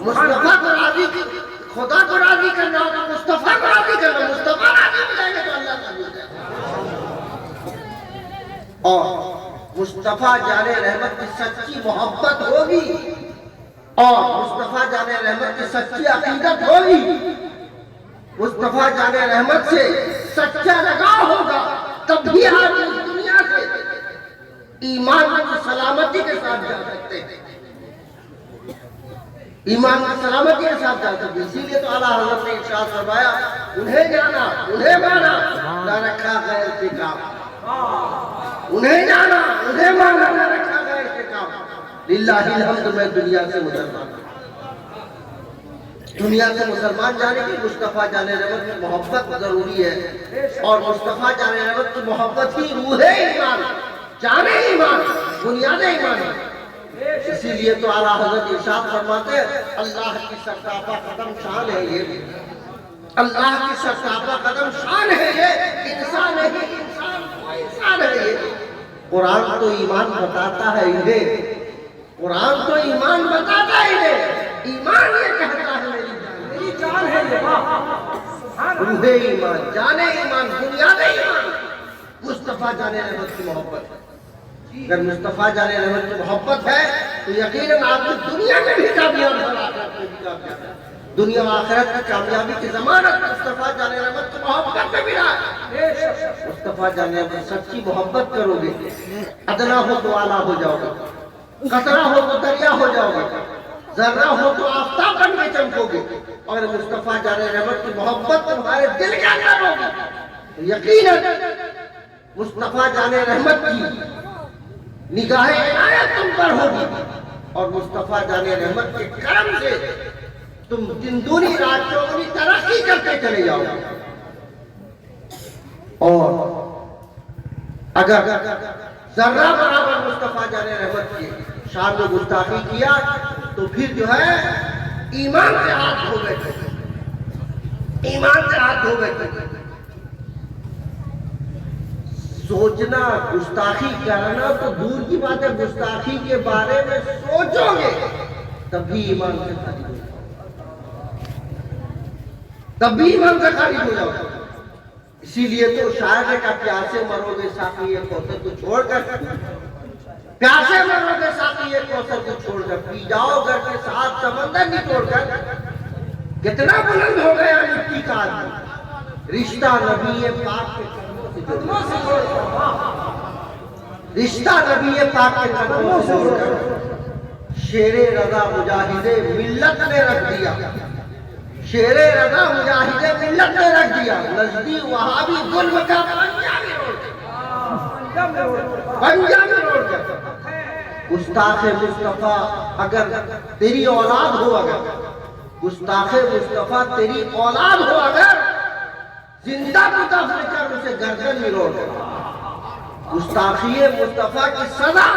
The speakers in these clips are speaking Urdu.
مصطفیٰ کو راضی خدا کو راضی کرنا ہوگا، مصطفیٰ کو راضی کرنا، مصطفیٰ راضی ہو جائے گا تو اللہ راضی ہو جائے گا۔ اور مصطفیٰ جان رحمت کی سچی محبت ہوگی اور مصطفیٰ جان رحمت کی سچی عقیدت ہوگی، مصطفیٰ جان رحمت سے سچا لگاؤ ہوگا، تب بھی آپ اس دنیا سے ایمان کی سلامتی کے ساتھ جا سکتے ہیں، ایمان کی سلامتی کے ساتھ جا سکتے ہیں۔ اسی لیے تو اعلیٰ حضرت نے ارشاد فرمایا، انہیں جانا انہیں مانا نہ رکھا غیر سے کام، انہیں جانا انہیں مانا نہ رکھا غیر سے کام۔ للہ الحمد میں دنیا سے مسلمان، دنیا سے مسلمان جانے کی مصطفیٰ جان رحمت کی محبت ضروری ہے، اور مصطفیٰ جان رحمت کی محبت ہی روح ایمان، جان ایمان، بنیاد ایمان ہے۔ اسی لیے تو اعلیٰ حضرت ارشاد فرماتے ہیں، اللہ کی سرتاپا قدم شان ہے یہ، اللہ کی سرتاپا قدم شان ہے یہ، انسان ہے انسان وہ انسان ہے یہ۔ قرآن تو ایمان بتاتا ہے انہیں، قرآن تو ایمان بتاتا ہے انہیں، ایمان یہ کہتا ہے میری جان ہے یہ، روح ایمان، جان ایمان، بنیاد ایمان مصطفیٰ جان رحمت کی محبت ہے۔ اگر مصطفیٰ جان رحمت کی محبت ہے تو یقیناً آپ کی دنیا میں بھی کامیاب ہے، آخرت میں بھی کامیاب ہے۔ دنیا و آخرت کی کامیابی کی ضمانت مصطفیٰ جان رحمت کی محبت میں ملا ہے۔ مصطفیٰ جان رحمت سچی محبت کرو گے، ادنا ہو تو اعلیٰ ہو جاؤ گے، قطرہ ہو تو دریا ہو جاؤ گے، ذرہ ہو تو آفتاب بن کے چمکو گے۔ اور مصطفیٰ جان رحمت کی محبت تمہارے دل کے اندر ہوگی تو یقیناً مصطفیٰ جان رحمت کی نگاہ عنایت تم پر ہوگی، اور مصطفیٰ جان رحمت کے کرم سے تم دن دونی رات چوگنی ترقی کرتے چلے جاؤ گے۔ اور اگر ذرہ برابر مصطفیٰ جان رحمت کی شان میں گستاخی کیا تو پھر جو ہے ایمان سے ہاتھ دھو بیٹھے، ایمان سے ہاتھ دھو بیٹھے۔ سوچنا گستاخی کرنا تو دور کی بات ہے، گستاخی کے بارے میں سوچو گے تبھی ایمان سے خارج ہو جاؤ، تبھی ایمان سے خارج ہو جاؤ۔ اسی لیے تو شاعر نے کہا، پیاسے مرو گے ساقی کوثر کو چھوڑ کر، پیاسے مرو گے ساقی کوثر کو چھوڑ کر، پی جاؤ گھر کے ساتھ سمندر نچوڑ کر۔ کتنا بلند ہو گیا مٹی کا آدمی، رشتہ نبی پاک کے قدموں سے جوڑ کر، رشتہ نبی پاک کے قدموں سے جوڑ کر شیر رضا مجاہد ملت نے رکھ دیا، شیر رضا مجاہد ملت نے رکھ دیا، نزدی وہابی ظلم کا پنجہ میں روڑ کر۔ گستاخ مصطفیٰ اگر تیری اولاد ہو، اگر گستاخ مصطفیٰ تیری اولاد ہو، اگر زندہ کو دفن کر اسے گردن میں روڑ کر۔ گستاخی مصطفیٰ کی سزا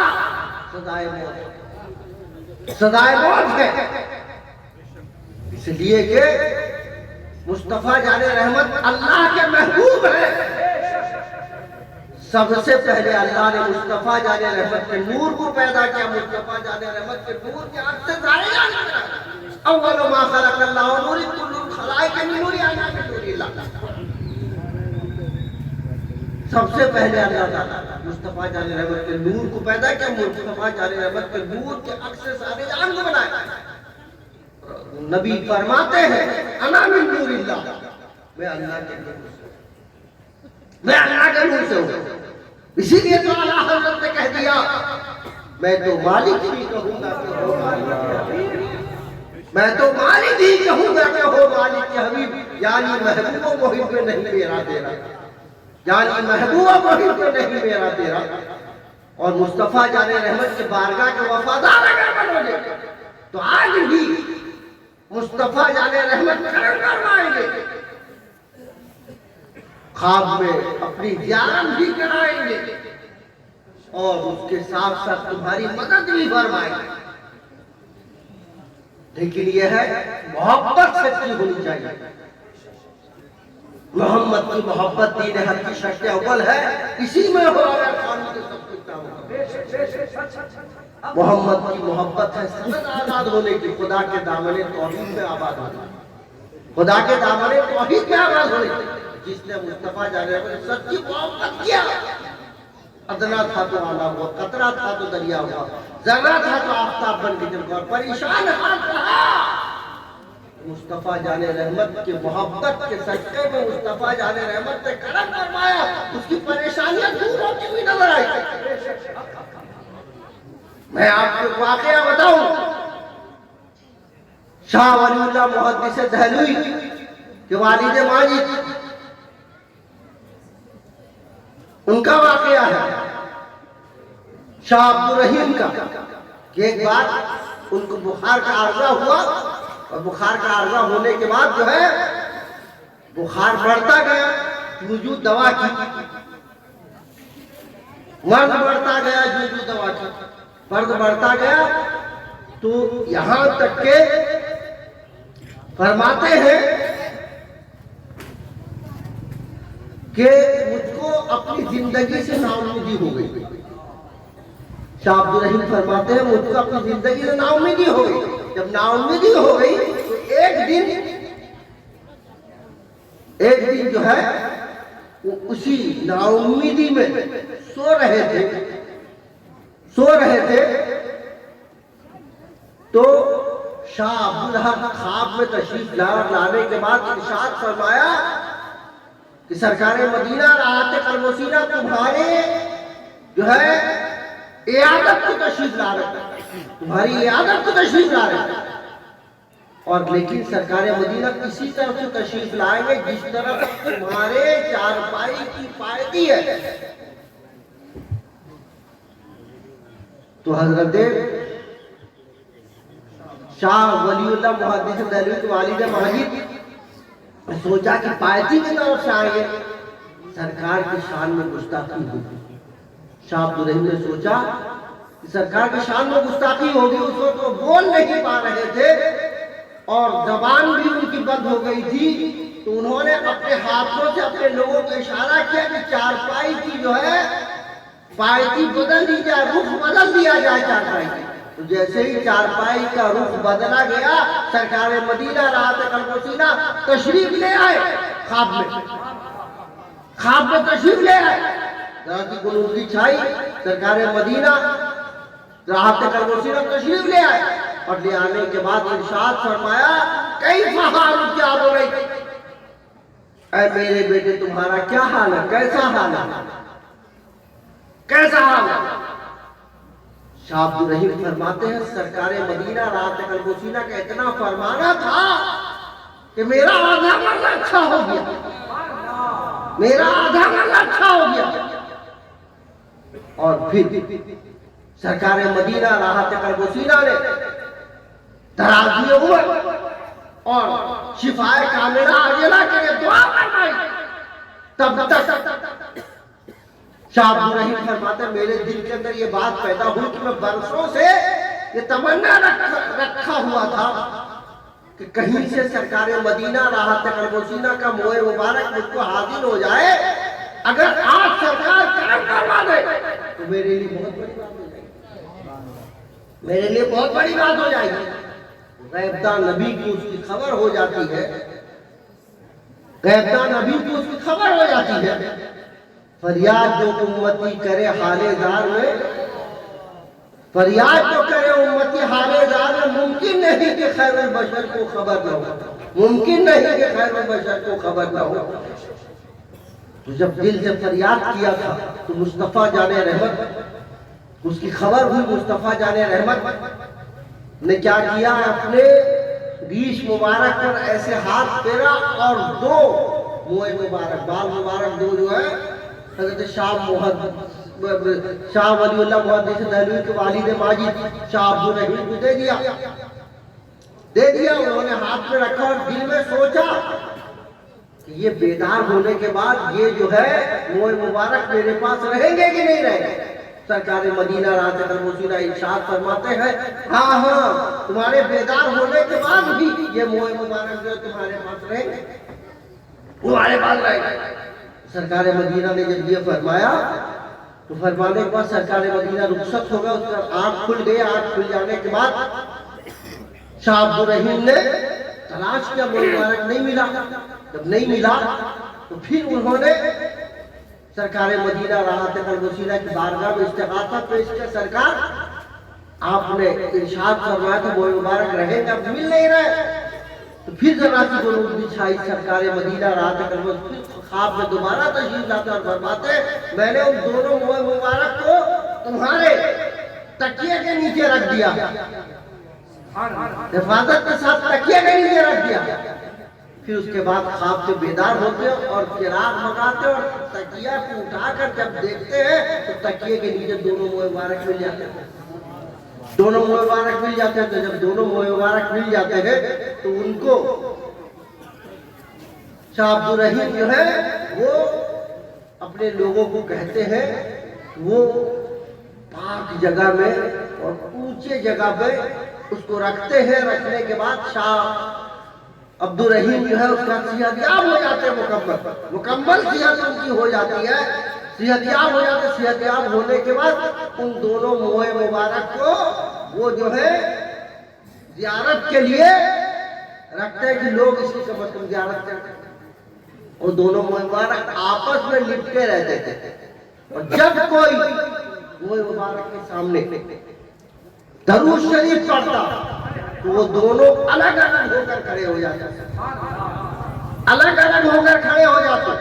سزائے موت، سزائے موت ہے، اس لیے کہ مصطفیٰ جان رحمت اللہ کے محبوب ہے۔ سب سے پہلے اللہ نے مصطفیٰ جان رحمت کے نور کو پیدا کیا، مصطفیٰ جان رحمت کے نور کے آنکھ سے ظاہر کیا۔ اول ما خلق اللہ نور کل خلائق من نور آنا من نور اللہ۔ سب سے پہلے اللہ تعالیٰ مصطفیٰ جان رحمت کے نور کو پیدا کیا، مصطفیٰ جان رحمت کے نور کے عکس سے سارے جہان کو بنایا۔ نبی فرماتے ہیں، انا من نور اللہ، میں اللہ کے نور سے ہوں، میں اللہ کے نور سے ہوں۔ اسی لیے تو اعلیٰ حضرت نے کہہ دیا، میں تو مالک ہی کہوں گا کہ ہو مالک کے حبیب، میں تو مالک ہی کہوں گا کہ ہو مالک کے حبیب، یعنی محبوب و محب میں نہیں میرا تیرا، یعنی محبوب و محب میں نہیں میرا تیرا۔ اور مصطفیٰ جان رحمت کے بارگاہ کے وفادار اگر بنو گے تو آج بھی مصطفیٰ جان رحمت کرم کروائیں گے، خواب میں اپنی زیارت بھی کرائیں گے، اور اس کے ساتھ ساتھ تمہاری مدد بھی فرمائیں گے۔ لیکن یہ ہے محبت سچی ہونی چاہیے۔ محمد کی محبت دین حق کی شرط اول ہے، اسی میں ہو اگر قانون سب کچھ نہ ہو۔ محمد کی محبت ہے سبز آزاد ہونے کی، خدا کے دامن توحید میں آباد ہونے کی، خدا کے دامن توحید میں آباد ہونے کی۔ جس نے مصطفیٰ جانے پر سچی محبت کیا، ادنا تھا تو آلہ ہوا، قطرہ تھا تو دریا ہوا، ذرہ تھا تو آفتاب بن کے چمکا، اور پریشان حال رہا۔ مصطفیٰ جان رحمت کے محبت کے صدقے میں مصطفیٰ جان رحمت نے کرم فرمایا، اس کی پریشانیاں دور ہوتی ہوئی نظر آئی۔ میں آپ کو واقعہ بتاؤں، شاہ ولی اللہ محدث دہلوی کے والد ماجد، ان کا واقعہ ہے، شاہ عبدالرحیم کا، کہ ایک بار ان کو بخار کا عارضہ ہوا، اور بخار کا عارضہ ہونے کے بعد جو ہے بخار بڑھتا گیا، وجود دوا کی، مرض بڑھتا گیا، وجود دوا کی، مرض بڑھتا گیا، تو یہاں تک کہ فرماتے ہیں کہ مجھ کو اپنی زندگی سے ناامیدی ہو گئی۔ شاہ عبدالرحیم فرماتے ہیں مجھ کو اپنی زندگی سے ناامیدی ہو گئی۔ جب ناامیدی ہو گئی تو ایک دن جو ہے وہ اسی ناامیدی میں سو رہے تھے تو شاہ عبدالحق خواب میں تشریف لانے کے بعد ارشاد فرمایا کہ سرکار مدینہ راحت قلب و سینہ تمہارے جو ہے عیادت کو تشریف لا رہے، تمہاری عیادت کو تشریف لا رہے، اور لیکن سرکار مدینہ کسی طرف سے تشریف لائیں گے جس طرف تمہارے چارپائی کی پائیدی ہے۔ تو حضرت شاہ ولی اللہ محدث دہلوی کے والد ماجد سوچا کہ پائیدی کی طرف سے آئیں گے، سرکار کی شان میں گستاخی ہوگی۔ شاہ عبدالرحیم نے سوچا کہ سرکار کی شان میں گستاخی ہوگی، اس وقت وہ بول نہیں پا رہے تھے اور زبان بھی ان کی بند ہو گئی تھی، تو انہوں نے اپنے ہاتھوں سے اپنے لوگوں کو اشارہ کیا کہ چارپائی کی جو ہے پائیدی بدل دی جائے، رخ بدل دیا جائے چارپائی کی۔ تو جیسے ہی چارپائی کا رخ بدلا گیا، سرکار مدینہ راحت قلب و سینہ تشریف لے آئے، خواب میں تشریف لے آئے، ذرا کی گلوکی چھائی، سرکار مدینہ راحت قلب و سینہ تشریف لے آئے، اور لے آنے کے بعد ارشاد فرمایا کیف حالک یا بنی، اے میرے بیٹے تمہارا کیا حال ہے، کیسا حال ہے، کیسا حال ہے؟ شاہ عبدالرحیم فرماتے ہیں سرکار مدینہ راحت قلب و سینہ کا اتنا فرمانا تھا کہ میرا آدھا مرض اچھا ہو گیا، میرا آدھا مرض اچھا ہو گیا۔ اور پھر سرکار مدینہ راحت قلب و سینہ نے درازی عمر اور شفائے کاملہ عاجلہ کے لیے دعا فرمائی، تب تک شاہ عبدالرحیم فرماتے ہیں میرے دل کے اندر یہ بات پیدا ہوئی کہ میں برسوں سے یہ تمنا رکھا ہوا تھا کہ کہیں سے سرکار مدینہ راحت قلب و سینہ کا موئے مبارک مجھ کو حاضر ہو جائے، اگر آج سرکار کرم کروا دے تو میرے لیے بہت بڑی بات ہو جائے گی، میرے لیے بہت بڑی بات ہو جائے گی۔ غیبداں نبی کو اس کی خبر ہو جاتی ہے، غیبداں نبی کو اس کی خبر ہو جاتی ہے، فریاد جو امتی کرے حال زار میں، فریاد جو کرے امتی حال زار میں، ممکن نہیں کہ خیر البشر کو خبر نہ ہو، ممکن نہیں کہ خیر البشر کو خبر نہ ہو۔ تو جب دل سے فریاد کیا تھا تو مصطفیٰ جان رحمت، اس کی خبر ہوئی، مصطفیٰ جان رحمت نے کیا کیا، اپنے ریش مبارک پر ایسے ہاتھ پھیرا اور دو موئے مبارک، بال مبارک دو جو ہے حضرت شاہ ولی اللہ محدث دہلوی کے والد ماجد شاہ عبدالرحیم کو دے دیا، انہوں نے ہاتھ میں رکھا اور دل میں سوچا کہ یہ بیدار ہونے کے بعد یہ جو ہے موئے مبارک میرے پاس رہیں گے کہ نہیں رہیں گے۔ سرکار مدینہ راحت قلب و سینہ ارشاد فرماتے ہیں ہاں تمہارے بیدار ہونے کے بعد بھی یہ موئے مبارک جو تمہارے پاس رہیں گے، تمہارے پاس رہیں گے۔ سرکار مدینہ نے جب یہ فرمایا تو فرمانے کے بعد سرکار مدینہ رخصت ہو گیا، اس کا آنکھ کھل گئی۔ آنکھ کھل جانے کے بعد شاہ عبد الرحیم نے تلاش کیا، منہ مبارک نہیں ملا۔ جب نہیں ملا تو پھر انہوں نے سرکار مدینہ راحت قلب وسیلہ کی بارگاہ میں استغاثہ پیش کیا۔ سرکار آپ نے ارشاد فرمایا تھا منہ مبارک رہے گا، مل نہیں رہے۔ تو پھر ذرا سی قنوت بچھائی سرکار مدینہ راحت قلب وسیلہ، خواب میں دوبارہ تشریف لاتے اور فرماتے میں نے ان دونوں منہ مبارک کو تمہارے تکیے کے نیچے رکھ دیا، حفاظت کے ساتھ تکیے کے نیچے رکھ دیا۔ پھر اس کے بعد خواب سے بیدار ہوتے اور چراغ منگاتے اور تکیہ کو اٹھا کر جب دیکھتے ہیں تو تکیے کے نیچے دونوں منہ مبارک مل جاتے ہیں، دونوں منہ مبارک مل جاتے ہیں۔ تو جب دونوں منہ مبارک مل جاتے ہیں تو ان کو شاہ عبد الرحیم جو ہے وہ اپنے لوگوں کو کہتے ہیں وہ پاک جگہ میں اور اونچے جگہ پہ اس کو رکھتے ہیں۔ رکھنے کے بعد شاہ عبد الرحیم جو ہے اس کا صحت یاب ہو جاتے ہیں، مکمل صحت ان کی ہو جاتی ہے، صحت یاب ہو جاتے ہیں۔ صحت یاب ہونے کے بعد ان دونوں منہ مبارک کو وہ جو ہے زیارت کے لیے رکھتے ہیں کہ لوگ اس کی کم از کم زیارت کرتے ہیں۔ اور دونوں منہ مبارک آپس میں لپٹے رہتے تھے، اور جب کوئی منہ مبارک کے سامنے درود شریف پڑھتا تو وہ دونوں الگ الگ ہو کر کھڑے ہو جاتے، الگ الگ ہو کر کھڑے ہو جاتے۔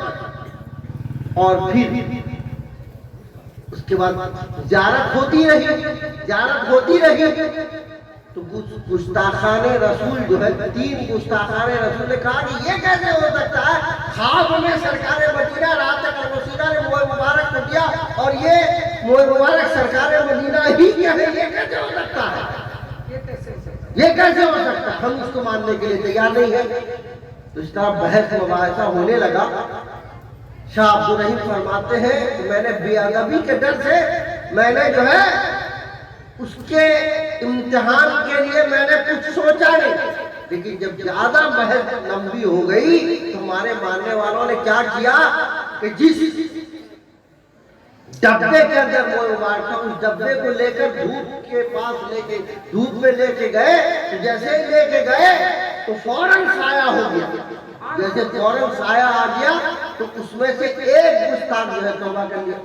اور پھر اس کے بعد زیارت ہوتی رہی تو گستاخان رسول جو ہے، 3 گستاخان رسول نے کہا کہ یہ کیسے ہو سکتا ہے، خواب میں سرکار مدینہ راحت قلب وسیلہ نے منہ مبارک کو دیا اور یہ منہ مبارک سرکار مدینہ ہی کیا ہے، یہ کیسے ہو سکتا ہے، یہ کیسے ہو سکتا ہے، ہم اس کو ماننے کے لیے تیار نہیں ہیں۔ تو اس طرح بحث مباحثہ ہونے لگا۔ شاہ عبد الرحیم فرماتے ہیں کہ میں نے بے ادبی کے ڈر سے میں نے جو ہے اس کے امتحان کے لیے میں نے کچھ سوچا نہیں، لیکن جب زیادہ بحث لمبی ہو گئی تو ہمارے ماننے والوں نے کیا کیا کہ جس ڈبے کے اندر منہ مبارک تھا اس ڈبے کو لے کر دھوپ کے پاس دھوپ میں لے کے گئے، تو جیسے ہی لے کے گئے تو فوراً سایہ ہو گیا۔ جیسے فوراً سایہ آ گیا تو اس میں سے ایک گستاخ جو ہے توبہ کر لیا،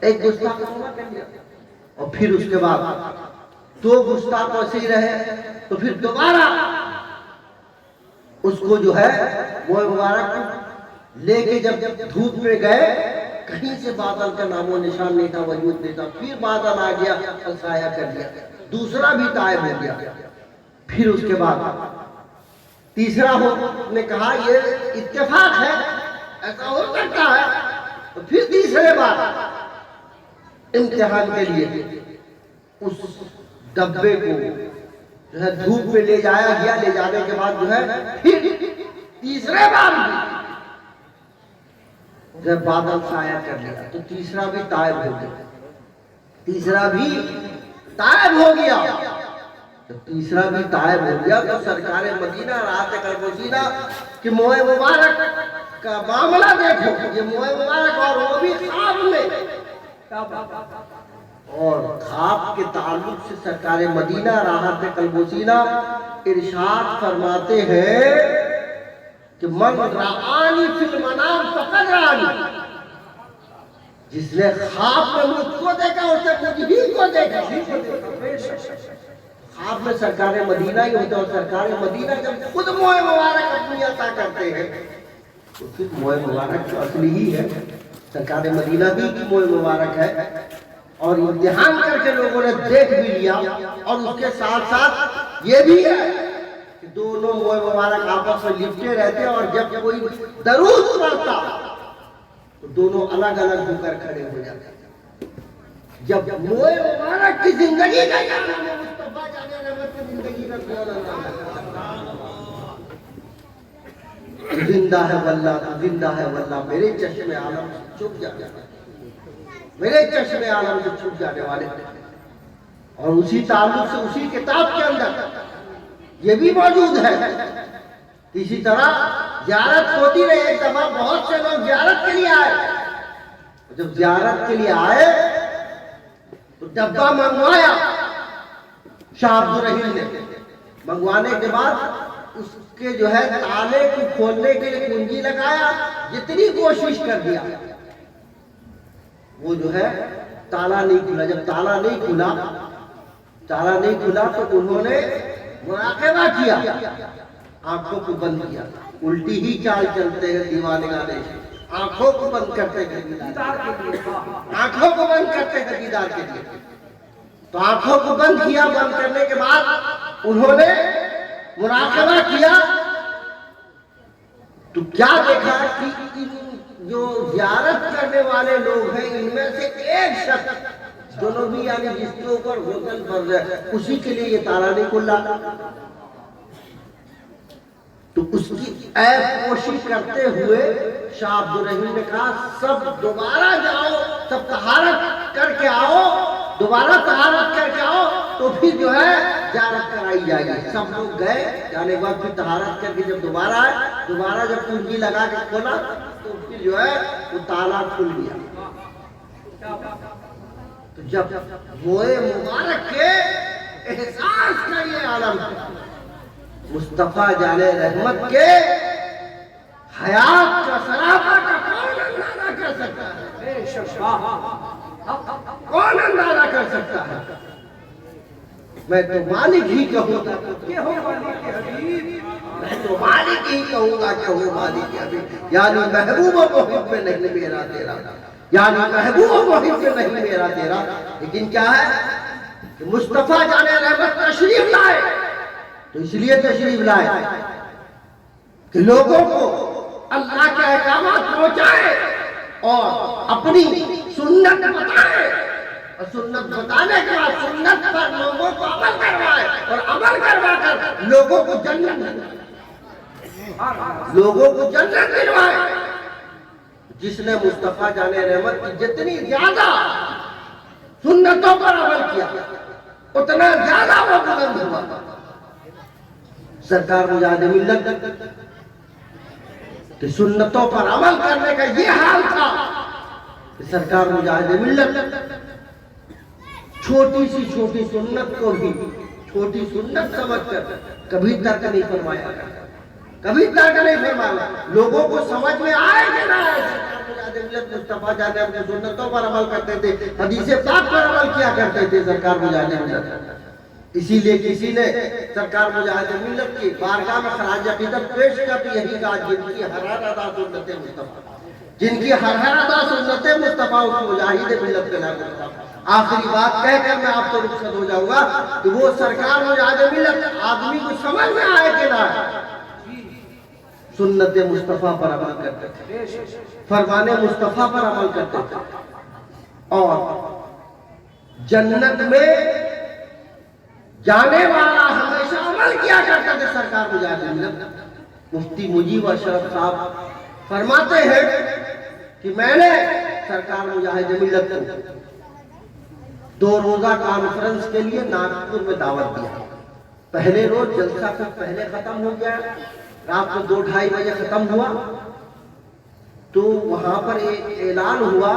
ایک گستاخ توبہ کر لیا۔ اور پھر اس کے بعد 2 گستاخ ایسے ہی رہے، تو پھر دوبارہ اس کو جو ہے منہ مبارک لے کے جب دھوپ میں گئے، کہیں سے بادل کا نام و نشان نہیں تھا، وجود نہیں تھا۔ پھر بادل آ گیا اور سایہ کر دیا، دوسرا بھی غائب ہو گیا۔ پھر اس کے بعد تیسرا نے کہا یہ اتفاق ہے، ایسا ہو سکتا ہے۔ تو پھر تیسرے بار امتحان کے لیے اس ڈبے کو جو ہے دھوپ میں لے جایا گیا۔ لے جانے کے بعد جو ہے پھر تیسرے بار جب بادل سایہ کر لیا تو تیسرا بھی غائب ہو گیا، تیسرا بھی غائب ہو گیا۔ جب تیسرا بھی غائب ہو گیا تو سرکار مدینہ راحت قلب وسیلہ کہ منہ مبارک کا معاملہ دیکھو، یہ منہ مبارک اور وہ بھی خواب میں، اور خواب کے تعلق سے سرکار مدینہ راحت قلب وسیلہ ارشاد فرماتے ہیں کہ من رآنی فی المنام فقد رآنی، جس نے خواب میں مجھ کو دیکھا اس نے مجھ ہی کو دیکھا۔ خواب میں سرکار مدینہ ہی ہوتا ہے، اور سرکار مدینہ جب خود منہ مبارک اپنی عطا کرتے ہیں تو پھر منہ مبارک تو اصلی ہی ہے، سرکار مدینہ ہی کی منہ مبارک ہے۔ اور امتحان کر کے لوگوں نے دیکھ بھی لیا، اور اس کے ساتھ ساتھ یہ بھی ہے کہ دونوں منہ مبارک آپس میں لپٹے رہتے، اور جب کوئی درود پڑھتا تو دونوں الگ الگ ہو کر کھڑے ہو جاتے۔ جب منہ مبارک کی زندگی کا جانا ہے، مصطفیٰ جانے رحمت کی زندگی کا زندہ ہے واللہ، زندہ ہے واللہ، میرے چشم عالم سے چھپ جانے والے، میرے چشم عالم سے چھپ جانے والے۔ اور اسی تعلق سے اسی کتاب کے اندر یہ بھی موجود ہے، اسی طرح زیارت ہوتی رہی۔ ایک دفعہ بہت سے لوگ زیارت کے لیے آئے، جب زیارت کے لیے آئے تو ڈبہ منگوایا شاہ عبد الرحیم نے. منگوانے کے بعد اس کے جو ہے تالے کو کھولنے کے لیے کنجی لگایا, جتنی کوشش کر دیا وہ جو ہے تالا نہیں کھلا. جب تالا نہیں کھلا تو انہوں نے مراقبہ کیا, آنکھوں کو بند کیا. الٹی ہی چال چلتے ہیں دیوانے گانے, آنکھوں کو بند کرتے ہیں دیدار کے لیے, آنکھوں کو بند کرتے ہیں دیدار کے لیے. تو آنکھوں کو بند کیا. بند کرنے کے بعد انہوں نے مراقبہ کیا تو کیا دیکھا کہ ان جو زیارت کرنے والے لوگ ہیں ان میں سے ایک شخص دونوں بھی یعنی جس کے اوپر غسل فرض ہے اسی کے لیے یہ تالا نہیں کھلا. تو اس کی عیب پوشی کرتے ہوئے شاہ عبد الرحیم نے کہا سب دوبارہ جاؤ, سب طہارت کر کے آؤ, دوبارہ طہارت کر کے آؤ تو پھر جو ہے زیارت کرائی جائے گی. سب لوگ گئے, جانے کے بعد پھر طہارت کر کے جب دوبارہ آئے, دوبارہ جب کنجی لگا کے کھولا تو پھر جو ہے وہ تالا کھل گیا. تو جب موئے مبارک کے احساس کا یہ عالم مصطفیٰ جان رحمت کے حیات کا سراپا کا کون اندازہ کر سکتا ہے؟ کون اندازہ کر سکتا ہے؟ میں تو مالک ہی کہوں گا کہ ہو مالک حبیب, میں تو مالک ہی کہوں گا کہ ہو مالک حبیب. یعنی محبوب و محب میں نہیں میرا تیرا, یعنی محبوب و محب میں نہیں میرا تیرا. لیکن کیا ہے کہ مصطفیٰ جان رحمت تشریف لائے تو اس لیے تشریف لائے کہ لوگوں کو اللہ کے احکامات پہنچائے اور اپنی سنت بتائے, اور سنت بتانے کے بعد سنت پر لوگوں کو عمل کروائے, اور عمل کروا کر لوگوں کو جنت دلوائے. جس نے مصطفیٰ جان رحمت کی جتنی زیادہ سنتوں پر عمل کیا اتنا زیادہ وہ بلند ہوا. سرکار مجاہد ملت کہ سنتوں پر عمل کرنے کا یہ حال تھا کہ سرکار مجاہد ملت چھوٹی سی چھوٹی سنت کو بھی چھوٹی سنت سمجھ کر کبھی ترک نہیں فرمایا, کبھی ترک نہیں فرمایا. لوگوں کو سمجھ میں آئے کہ نہ آئے, سرکار مجاہد ملت مصطفیٰ جان اپنی سنتوں پر عمل کرتے تھے, حدیث پاک پر عمل کیا کرتے تھے سرکار مجاہد ملت. اسی لیے کسی نے سرکار مجاہد ملت کی بارگاہ میں خراج عقیدت پیش کر دی, یہی کہا جن کی ہر ہر ادا سنت مصطفیٰ, جن کی ہر ہر ادا سنت مصطفیٰ اس مجاہد ملت کے نام ہوتا. آخری بات کہہ کر میں آپ سے رخصت ہو جاؤں گا کہ وہ سرکار مجاہد ملت آدمی کو سمجھ میں آئے کہ نہ سنت مصطفیٰ پر عمل کرتے تھے, فرمان مصطفیٰ پر عمل کرتے تھے, اور جنت میں جانے والا ہمیشہ عمل کیا کرتا تھے سرکار مجاہد ملت. مفتی مجیب اشرف صاحب فرماتے ہیں کہ میں نے سرکار مجاہد ملت کو 2 روزہ کانفرنس کے لیے ناگپور میں دعوت دیا. پہلے روز جلسہ کچھ پہلے ختم ہو گیا, رات کو 2-2:30 بجے ختم ہوا. تو وہاں پر ایک اعلان ہوا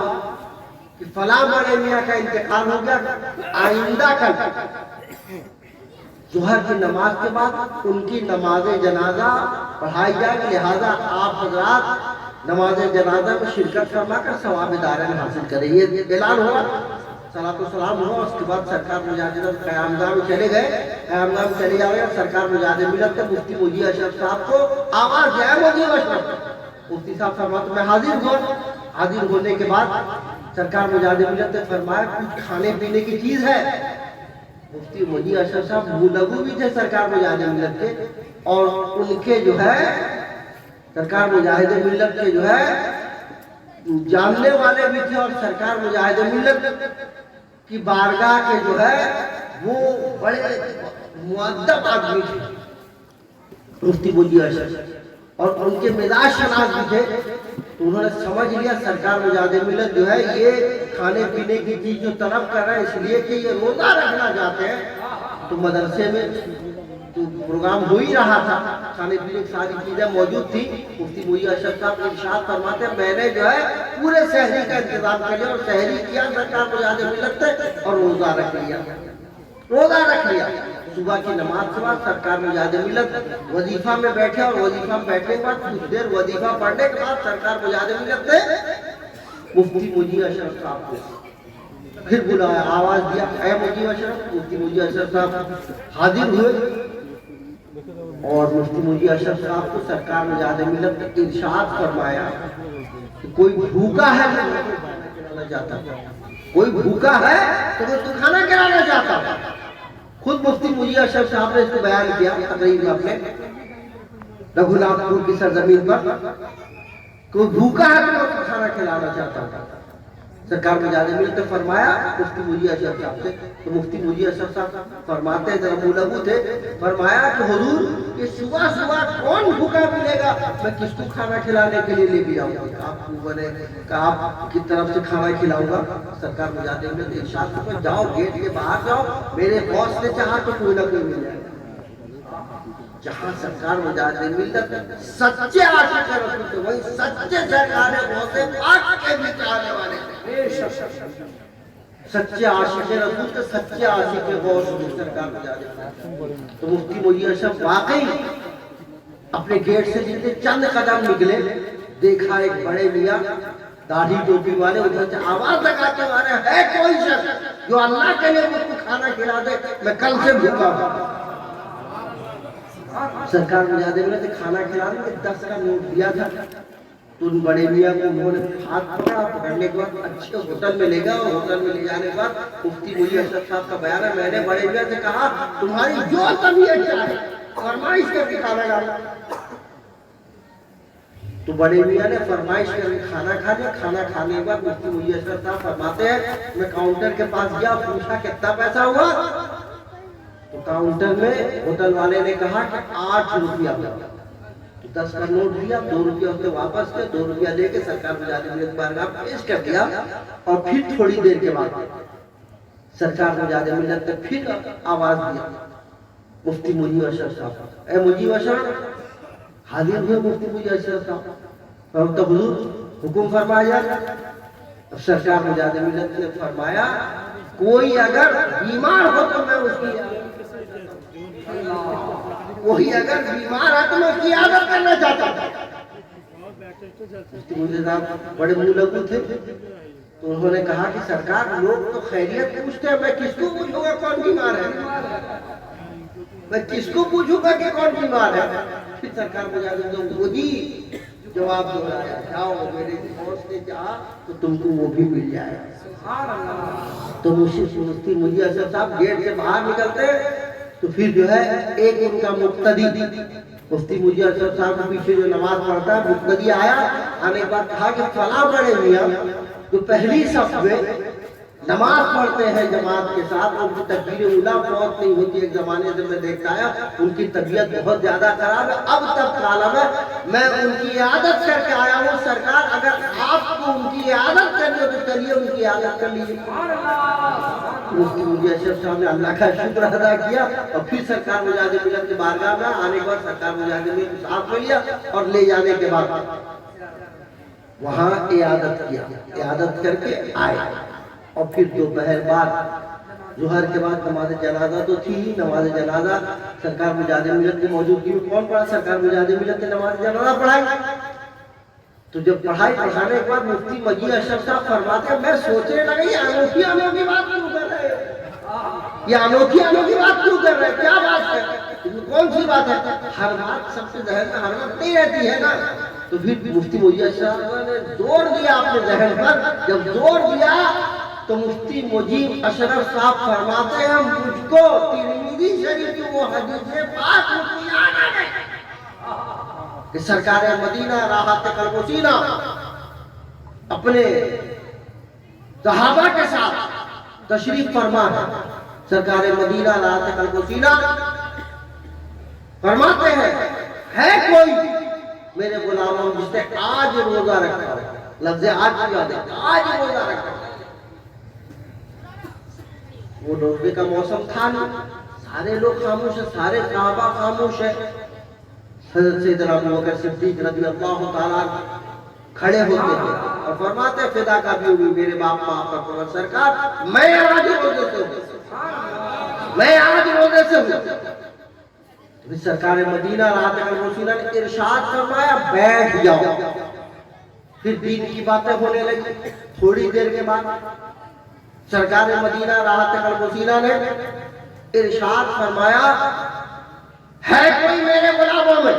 کہ فلاں بڑے میاں کا انتقال ہو گیا, آئندہ کل ظہر کی نماز کے بعد ان کی نماز جنازہ پڑھائی جائے گی, لہذا آپ حضرات نماز جنازہ میں شرکت فرما کر ثواب دارین حاصل کریں. یہ اعلان ہوا, صلاۃ و سلام ہوا. اس کے بعد سرکار مجاہد قیامگاہ میں چلے گئے, قیامگاہ میں چلے جا رہے. سرکار مجاہد ملت نے مفتی مجیب اشرف صاحب کو آواز دیا, مجیب اشرف. مفتی صاحب فرماتے میں حاضر ہوا. حاضر ہونے کے بعد سرکار مجاہد ملت نے فرمایا کچھ کھانے پینے کی چیز ہے. مفتی مجیب اشرف صاحب بولگو بھی تھے سرکار مجاہد ملت کے, اور ان کے جو ہے سرکار مجاہد ملت کے جو ہے جاننے والے بھی تھے, اور سرکار مجاہد ملت کی بارگاہ کے جو ہے وہ بڑے مؤدب آدمی تھے مفتی مجیب اشرف, اور ان کے مزاج شناس بھی تھے. تو انہوں نے سمجھ لیا سرکار مجاہد ملت جو ہے یہ کھانے پینے کی چیز جو طلب کر رہے ہیں اس لیے کہ یہ روزہ رکھنا چاہتے ہیں, تو مدرسے میں تو پروگرام ہو ہی رہا تھا، کھانے پینے کی ساری چیزیں موجود تھی. مفتی محی اشرف صاحب ارشاد فرماتے ہیں میں نے جو ہے پورے سحری کا انتظام کیا اور سحری کیا سرکار مجاہد ملت سے اور روزہ رکھ لیا. روزہ رکھ لیا. صبح کی نماز کے بعد سرکار مجاہد ملت وظیفہ میں بیٹھے اور وظیفہ میں بیٹھنے کے بعد کچھ دیر وظیفہ پڑھنے کے بعد سرکار مجاہد ملت نے مفتی محی اشرف صاحب کو پھر بلایا، آواز دیا اے محی اشرف. مفتی محی اشرف صاحب حاضر ہوئے اور مفتی محی اشرف صاحب کو سرکار مجاہد ملت نے ارشاد فرمایا کہ کوئی بھوکا ہے میں کھانا کھلانا چاہتا ہوں، کوئی بھوکا ہے تو میں تو کھانا کھلانا چاہتا ہوں. خود مفتی محی اشرف صاحب نے اس کو بیان کیا تقریب میں اپنے رگھوناتھ پور کی سرزمین پر، کوئی بھوکا ہے تو میں اس کو کھانا کھلانا چاہتا ہوں. سرکار مجاہد ملت نے فرمایا مفتی محی اشرف صاحب سے، تو مفتی محی اشرف صاحب فرماتے ہیں ذرا مولبو تھے، فرمایا کہ حضور یہ صبح صبح کون بھوکا ملے گا، میں کس کو کھانا کھلانے کے لیے لے بھی آؤں گا، آپ کو نے کہا آپ کی طرف سے کھانا کھلاؤں گا. سرکار مجاہد ملت نے ارشاد فرمایا جاؤ گیٹ کے باہر جاؤ، میرے باس نے چاہا تو کوئی نہ کوئی مل جائے گا. جہاں سرکار مجاہد ملت سچے عاشق رسول تھے وہی سچے سرکار غوث پاک کے بھی چاہنے والے تھے. سچے عاشق رسول تھے، سچے عاشق غوث تھے سرکار مجاہد ملت. تو مفتی محی اشرف واقعی اپنے گیٹ سے جتنے چند قدم نکلے دیکھا ایک بڑے میاں داڑھی ٹوپی والے ادھر سے آواز لگاتے والے ہے کوئی شخص جو اللہ کے لیے مجھ کو کھانا کھلا دے، میں کل سے بھوکا ہوں. سرکار مجاہد ملت نے کھانا کھلانے کے 10 کا نوٹ دیا تھا. تو ان بڑے میاں کو انہوں نے ہاتھ پکڑا، پکڑنے کے بعد اچھے ہوٹل میں لے گیا اور ہوٹل میں لے جانے کے بعد مفتی محی اشرف صاحب کا بیان ہے میں نے بڑے میاں سے کہا تمہاری جو طبیعت چاہے فرمائش کر کے کھانا کھانا. تو بڑے میاں نے فرمائش کر کے کھانا کھا لیا. کھانا کھانے کے بعد مفتی محی اشرف صاحب فرماتے ہیں میں کاؤنٹر کے پاس گیا، پوچھا کتنا پیسہ ہوا، تو کاؤنٹر میں ہوٹل والے نے کہا کہ 8 روپیہ ہوا. 10 کا نوٹ دیا، 2 روپیہ اس نے واپس کیا، 2 روپیہ لے کے سرکار مجاہد ملت بارگاہ پیش کر دیا. اور پھر تھوڑی دیر کے بعد سرکار مجاہد ملت نے پھر آواز دیا مفتی محی اشرف صاحب اے محی اشرف. حاضر ہوئے مفتی محی اشرف صاحب، تو حضور حکم فرمایا. اب سرکار مجاہد ملت نے فرمایا کوئی اگر بیمار ہو تو میں اس کی کوئی اگر بیمار ہے تو میں اس کی عادت کرنا چاہتا ہوں. مجھے صاحب بڑے مولبو تھے تو انہوں نے کہا کہ سرکار لوگ تو خیریت پوچھتے ہیں، میں کس کو پوچھوں گا کون بیمار ہے، میں کس کو پوچھوں گا کہ کون بیمار ہے. پھر سرکار مجاہد ملت وہی جواب دہرایا جاؤ میرے دوست نے چاہا تو تم کو وہ بھی مل جائے. تو مفتی محی اشرف صاحب گیٹ سے باہر نکلتے تو پھر جو ہے ایک ان کا مقتدی مفتی محی اشرف صاحب کے پیچھے جو نماز پڑھتا ہے مقتدی آیا، آنے کے بعد کہا کہ فلاں بڑے میاں جو پہلی صف میں نماز پڑھتے ہیں جماعت کے ساتھ ان کی تکبیر اولیٰ بہت نہیں ہوتی. ایک زمانے سے میں دیکھتا آیا ان کی طبیعت بہت زیادہ خراب ہے، اب تک عالم ہے میں ان کی عادت کر کے آیا ہوں. سرکار اگر آپ کو ان کی عادت کرنی ہو تو چلیے ان کی عادت کر لیجیے. مفتی محی اشرف صاحب نے اللہ کا شکر ادا کیا اور پھر سرکار مجاہد ملت کی بارگاہ میں آنے کے بعد سرکار مجاہد ملت کو ساتھ میں لیا اور لے جانے کے بعد وہاں عیادت کیا، عیادت کر کے آئے. اور پھر دوپہر بعد ظہر کے بعد نماز جنازہ تو تھی ہی، نماز جنازہ سرکار مجاہد ملت کی موجودگی میں کون پڑھا؟ سرکار مجاہد ملت نے نماز جنازہ پڑھائی. تو جب پڑھانے کے بعد مفتی محی اشرف صاحب فرماتے ہیں میں سوچنے لگا یہ انوکھی انوکھی بات کیوں کر رہے ہیں، یہ انوکھی انوکھی بات کیوں کر رہے ہیں، کیا بات ہے، کون سی بات ہے. ہر بات سب سے ذہن میں ہر وقت نہیں رہتی ہے نا. تو پھر مفتی محی اشرف صاحب نے زور دیا اپنے ذہن پر. جب زور دیا تو مفتی محی اشرف صاحب فرماتے ہیں مجھ کو ترمذی شریف کی وہ حدیث پاک یاد آ گئی کہ سرکار مدینہ راحت قلب و سینہ اپنے صحابہ کے ساتھ تشریف فرما ہے. سرکار مدینہ راحت قلب و سینہ فرماتے ہیں ہے کوئی میرے غلاموں جس نے آج روزہ رکھا ہے، لفظ آج کی یاد ہے، آج روزہ رکھا ہے. وہ روزے کا موسم تھا نہیں، سارے لوگ خاموش ہیں، سارے صحابہ خاموش ہیں. حضرت سیدنا ابوبکر صدیق رضی اللہ تعالیٰ عنہ کھڑے ہوتے ہیں اور فرماتے ہیں فدا کا بھی ہوئی میرے باپ ماں پر پرور سرکار، میں آج روزے سے ہوں، میں آج روزے سے ہوں. سرکار مدینہ رات المسینہ نے ارشاد فرمایا بیٹھ جاؤ. پھر دین کی باتیں ہونے لگی. تھوڑی دیر کے بعد سرکار مدینہ رات المسینہ نے ارشاد فرمایا ہے کوئی میرے غلاموں میں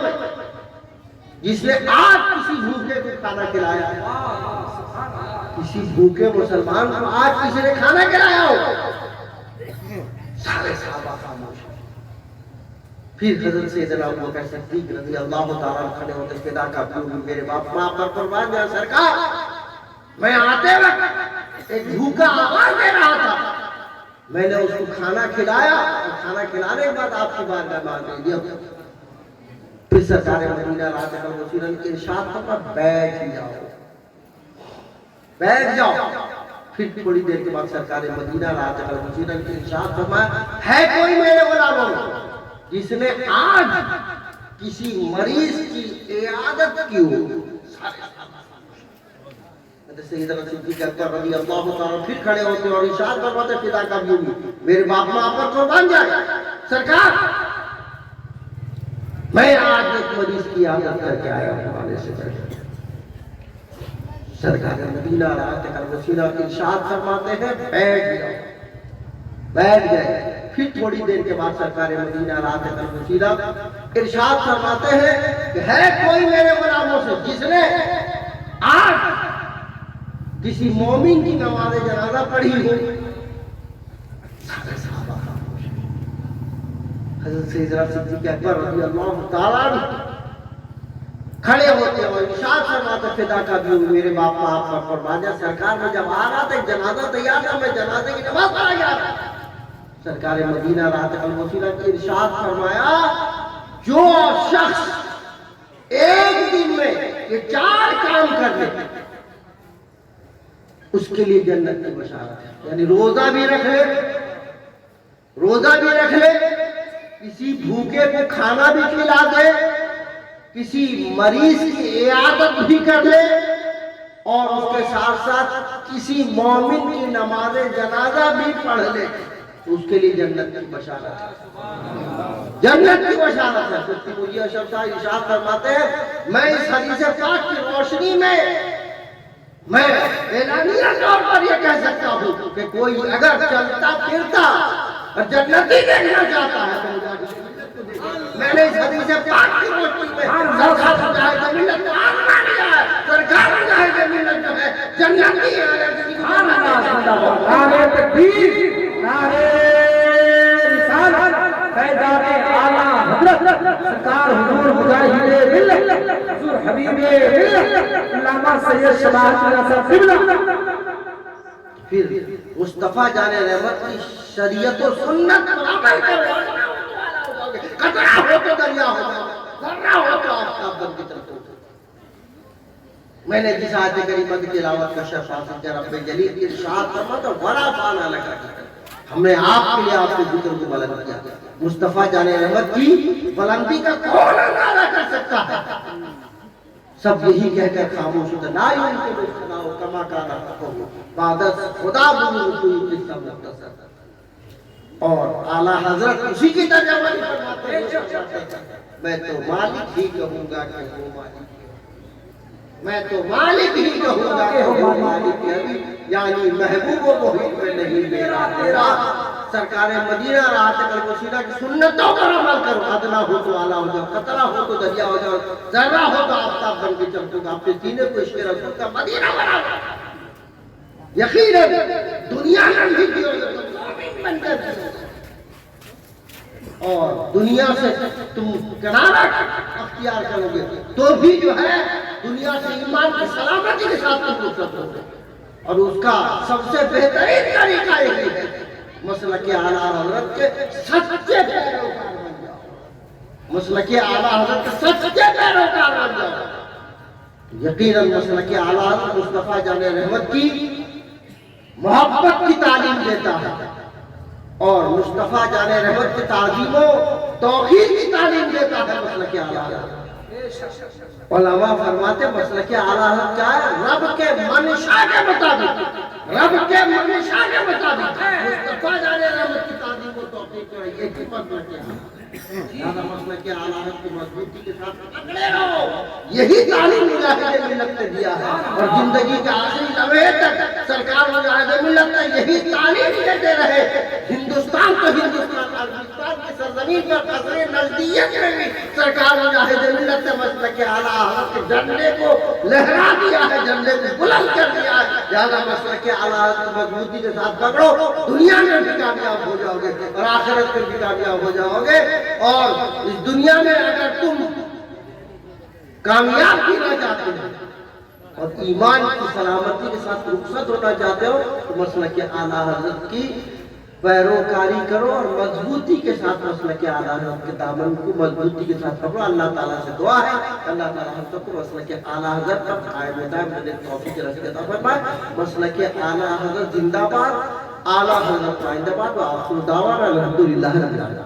جس نے آج کسی بھوکے کو کھانا کھلایا ہے؟ کسی بھوکے مسلمان کو آج کسی نے کھانا کھلایا ہو؟ سارے صحابہ خاموش. پھر حضرت سیدنا ابوبکر صدیق رضی اللہ تعالیٰ عنہ کھڑے ہوتے فدا کا بھی میرے باپ ماں پر قربان جائے سرکار، میں آتے وقت ایک بھوکا آواز دے رہا تھا، میں نے اس کو کھانا کھلایا اور کھانا کھلانے کے بعد آپ کی بارگاہ میں آنے دیا. پھر سرکار مدینہ رات المسینہ نے ارشاد فرمایا بیٹھ جاؤ، بیٹھ جاؤ. پھر تھوڑی دیر کے بعد سرکار مدینہ رات المسینہ نے ارشاد فرمایا ہے کوئی میرے غلاموں میں جس نے آج کسی مریض کی عیادت کی ہو؟ سیدنا صدیق اکبر رضی اللہ تعالیٰ پھر کھڑے ہوتے اور ارشاد فرماتے فدا کا بھی ہوئی میرے باپ ماں پر قربان جائے سرکار، میں آج ایک مریض کی عیادت کر کے آیا ہوں والے سے بیٹھے. سرکار مدینہ رات المسینہ ارشاد فرماتے ہیں بیٹھ جاؤ، بیٹھ گئے. پھر تھوڑی دیر کے بعد سرکار مدینہ رات المسینہ ارشاد فرماتے ہیں کہ ہے کوئی میرے غلاموں سے جس نے آج کسی مومن کی نماز جنازہ پڑھی ہو؟ سارے صحابہ خاموش. حضرت سیدنا صدیق اکبر رضی اللہ تعالیٰ عنہ کھڑے ہوتے اور ارشاد فرماتے فدا کا بھی میرے باپ ماں پر قربان جائے سرکار، میں جب آ رہا تھا ایک جنازہ تیار تھا، میں جنازے کی نماز پڑھا گیا تھا. سرکار مدینہ رات المسینہ نے ارشاد فرمایا جو شخص ایک دن میں یہ 4 کام کر لے اس کے لیے جنت کی بشارت ہے. یعنی روزہ بھی رکھ لے، روزہ بھی رکھ لے، کسی بھوکے کو کھانا بھی کھلا دے، کسی مریض کی عیادت بھی کر لے اور اس کے ساتھ ساتھ کسی مومن کی نماز جنازہ بھی پڑھ لے تو اس کے لیے جنت کی بشارت ہے، جنت کی بشارت ہے. مفتی مجید اشرف صاحب ارشاد فرماتے ہیں میں اس حدیث پاک کی روشنی میں میں اعلانیہ طور پر یہ کہہ سکتا ہوں کہ کوئی اگر چلتا پھرتا اور جنتی دیکھنا چاہتا ہے تو میں نے اس حدیث پاک کی روشنی میں سرکار مجاہد ملت کو آزما لیا ہے. سرکار مجاہد ملت جو ہے جنتی ہے. نعرہ تکبیر، نعرہ رسالت، فیضان اعلیٰ حضرت سرکار حضور مجاہد ملت حضور حبیب ملت علامہ سید شباب صاحب قبلہ. پھر مصطفیٰ جان رحمت کی شریعت و سنت پر عمل کرو، قطرہ ہو تو دریا ہو جاؤ، ذرہ ہو تو آفتاب بن کے چلتے ہو. میں نے جس آیت کریمہ کی تلاوت کا شرف حاصل کیا رب جلیل ارشاد فرماتا ولا فانا لگا ہم نے آپ کے لیے آپ کے ذکر کو بلند کیا. مصطفیٰ جان رحمت کی بلندی کا کون اندازہ کر سکتا ہے؟ سب یہی کہہ کر خاموش ہوتا لا یمکن الاستغناء کما کان حقہ بعد خدا بنی کوئی قصہ مختصر. اور اعلیٰ حضرت اسی کی ترجمانی فرماتے ہیں میں تو مالک ہی کہوں گا کہ وہ مالک ہے، میں تو مالک ہی کہوں گا کہ وہ مالک ہے. یعنی محبوب و محب میں نہیں میرا تیرا. سرکار مدینہ رات المسینہ کی سنتوں پر عمل کرو، ادنا ہو تو اعلیٰ ہو جاؤ، قطرہ ہو تو دریا ہو جاؤ، ذرہ ہو تو آفتاب بن کے چمکو گا. اپنے سینے کو عشق رسول کا مدینہ بنا دو. یقیناً دنیا نندھی کی ہو تو مومن بن کر جیو اور دنیا سے تم کنارہ اختیار کرو گے تو بھی جو ہے دنیا سے ایمان کی سلامتی کے ساتھ تم رخصت ہو گے. اور اس کا سب سے بہترین طریقہ یہی ہے مسلک اعلیٰ حضرت کے سچے پیروکار بن جاؤ، مسلک اعلیٰ حضرت کے سچے پیروکار بن جاؤ. یقیناً مسلک اعلیٰ حضرت مصطفیٰ جان رحمت کی محبت کی تعلیم دیتا ہے. اور مصطفیٰ جان رحمت کی تعظیم و توحید کی تعلیم دیتا ہے مسلک اعلیٰ حضرت۔ علماء فرماتے ہیں مسلک اعلیٰ حضرت کیا ہے؟ رب کے منشا کے مطابق مصطفیٰ جان رحمت کی تعظیم و توحید جو ہے یہ کی مسلک اعلیٰ لہذا مسلک اعلیٰ حضرت کی مضبوطی کے ساتھ پکڑے رہو۔ یہی تعلیم مجاہد ملت نے دیا ہے اور زندگی کے آخری لمحے تک سرکار مجاہد ملت نے یہی تعلیم دیتے رہے۔ ہندوستان تو ہندوستان، افغانستان کی سرزمین پر قصر نزدیت میں بھی سرکار مجاہد ملت نے مسلک اعلیٰ حضرت کے جھنڈے کو لہرا دیا ہے، جھنڈے کو بلند کر دیا ہے۔ لہذا مسلک اعلیٰ حضرت کی مضبوطی کے ساتھ پکڑو، دنیا میں بھی کامیاب ہو جاؤ گے اور آخرت میں بھی کامیاب ہو جاؤ گے۔ اور اس دنیا میں اگر تم کامیاب ہونا چاہتے ہو اور ایمان کی سلامتی کے ساتھ رخصت ہونا چاہتے ہو تو مسلک اعلیٰ حضرت کی پیروکاری کرو اور مضبوطی کے ساتھ مسلک اعلیٰ حضرت کے دامن کو مضبوطی کے ساتھ پکڑو۔ اللہ تعالیٰ سے دعا ہے اللہ تعالیٰ ہم سب کو مسلک اعلیٰ حضرت پر قائم دائم توفیق رسید عطا فرمائے۔ مسلک اعلیٰ حضرت زندہ باد، اعلیٰ حضرت آئندہ باد، وآخر دعوانا الحمدللہ رب العالمین۔